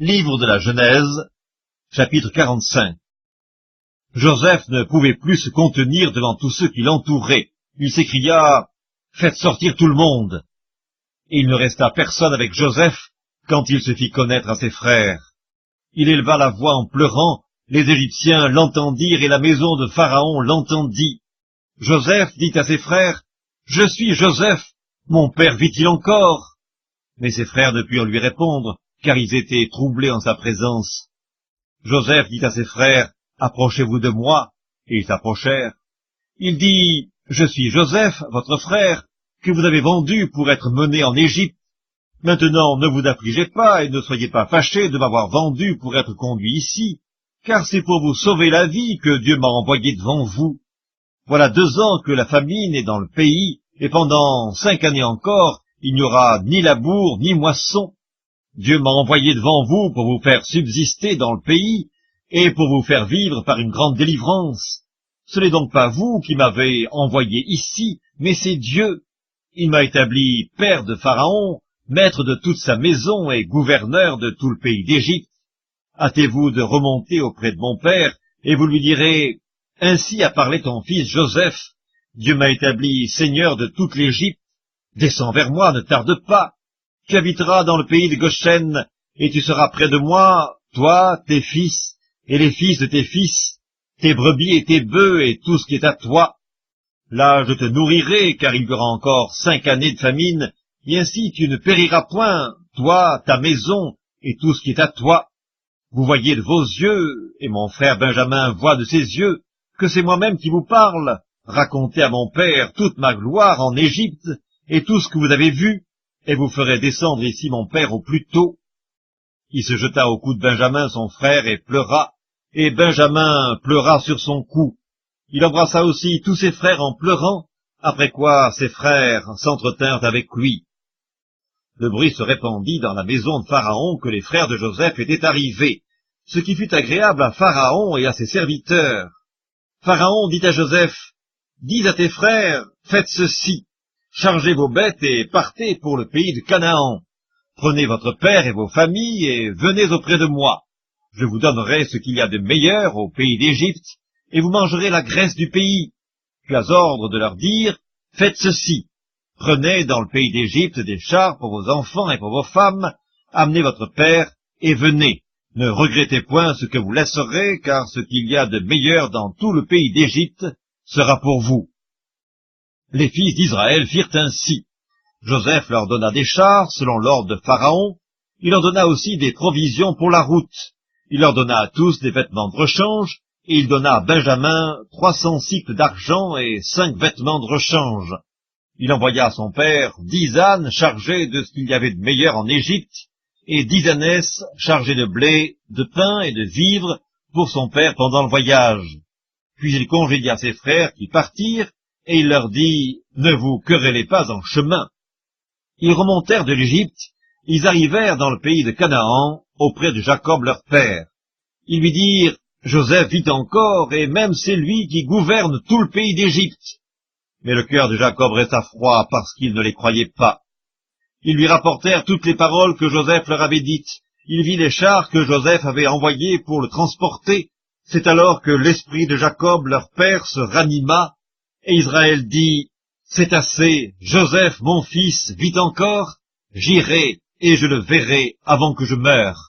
Livre de la Genèse, chapitre 45. Joseph ne pouvait plus se contenir devant tous ceux qui l'entouraient. Il s'écria « Faites sortir tout le monde !» Et il ne resta personne avec Joseph quand il se fit connaître à ses frères. Il éleva la voix en pleurant, les Égyptiens l'entendirent et la maison de Pharaon l'entendit. Joseph dit à ses frères « Je suis Joseph, mon père vit-il encore ?» Mais ses frères ne purent lui répondre, car ils étaient troublés en sa présence. Joseph dit à ses frères, « Approchez-vous de moi », et ils s'approchèrent. Il dit, « Je suis Joseph, votre frère, que vous avez vendu pour être mené en Égypte. Maintenant, ne vous affligez pas et ne soyez pas fâchés de m'avoir vendu pour être conduit ici, car c'est pour vous sauver la vie que Dieu m'a envoyé devant vous. Voilà 2 ans que la famine est dans le pays, et pendant 5 années encore, il n'y aura ni labour ni moisson. Dieu m'a envoyé devant vous pour vous faire subsister dans le pays et pour vous faire vivre par une grande délivrance. Ce n'est donc pas vous qui m'avez envoyé ici, mais c'est Dieu. Il m'a établi père de Pharaon, maître de toute sa maison et gouverneur de tout le pays d'Égypte. Hâtez-vous de remonter auprès de mon père, et vous lui direz, « Ainsi a parlé ton fils Joseph. Dieu m'a établi seigneur de toute l'Égypte. Descends vers moi, ne tarde pas. Tu habiteras dans le pays de Goshen, et tu seras près de moi, toi, tes fils, et les fils de tes fils, tes brebis et tes bœufs, et tout ce qui est à toi. Là je te nourrirai, car il y aura encore 5 années de famine, et ainsi tu ne périras point, toi, ta maison, et tout ce qui est à toi. Vous voyez de vos yeux, et mon frère Benjamin voit de ses yeux, que c'est moi-même qui vous parle. Racontez à mon père toute ma gloire en Égypte, et tout ce que vous avez vu, et vous ferez descendre ici mon père au plus tôt. » Il se jeta au cou de Benjamin, son frère, et Benjamin pleura sur son cou. Il embrassa aussi tous ses frères en pleurant, après quoi ses frères s'entretinrent avec lui. Le bruit se répandit dans la maison de Pharaon que les frères de Joseph étaient arrivés, ce qui fut agréable à Pharaon et à ses serviteurs. Pharaon dit à Joseph, « Dis à tes frères, faites ceci. Chargez vos bêtes et partez pour le pays de Canaan. Prenez votre père et vos familles et venez auprès de moi. Je vous donnerai ce qu'il y a de meilleur au pays d'Égypte, et vous mangerez la graisse du pays. Tu as ordre de leur dire, faites ceci. Prenez dans le pays d'Égypte des chars pour vos enfants et pour vos femmes, amenez votre père et venez. Ne regrettez point ce que vous laisserez, car ce qu'il y a de meilleur dans tout le pays d'Égypte sera pour vous. » Les fils d'Israël firent ainsi. Joseph leur donna des chars, selon l'ordre de Pharaon. Il leur donna aussi des provisions pour la route. Il leur donna à tous des vêtements de rechange, et il donna à Benjamin 300 cycles d'argent et 5 vêtements de rechange. Il envoya à son père 10 ânes chargés de ce qu'il y avait de meilleur en Égypte, et 10 ânesses chargées de blé, de pain et de vivres pour son père pendant le voyage. Puis il congédia ses frères qui partirent, et il leur dit, « Ne vous querellez pas en chemin. » Ils remontèrent de l'Égypte, ils arrivèrent dans le pays de Canaan, auprès de Jacob leur père. Ils lui dirent, « Joseph vit encore, et même c'est lui qui gouverne tout le pays d'Égypte. » Mais le cœur de Jacob resta froid parce qu'il ne les croyait pas. Ils lui rapportèrent toutes les paroles que Joseph leur avait dites. Il vit les chars que Joseph avait envoyés pour le transporter. C'est alors que l'esprit de Jacob leur père se ranima, et Israël dit, « C'est assez, Joseph mon fils vit encore, j'irai et je le verrai avant que je meure. »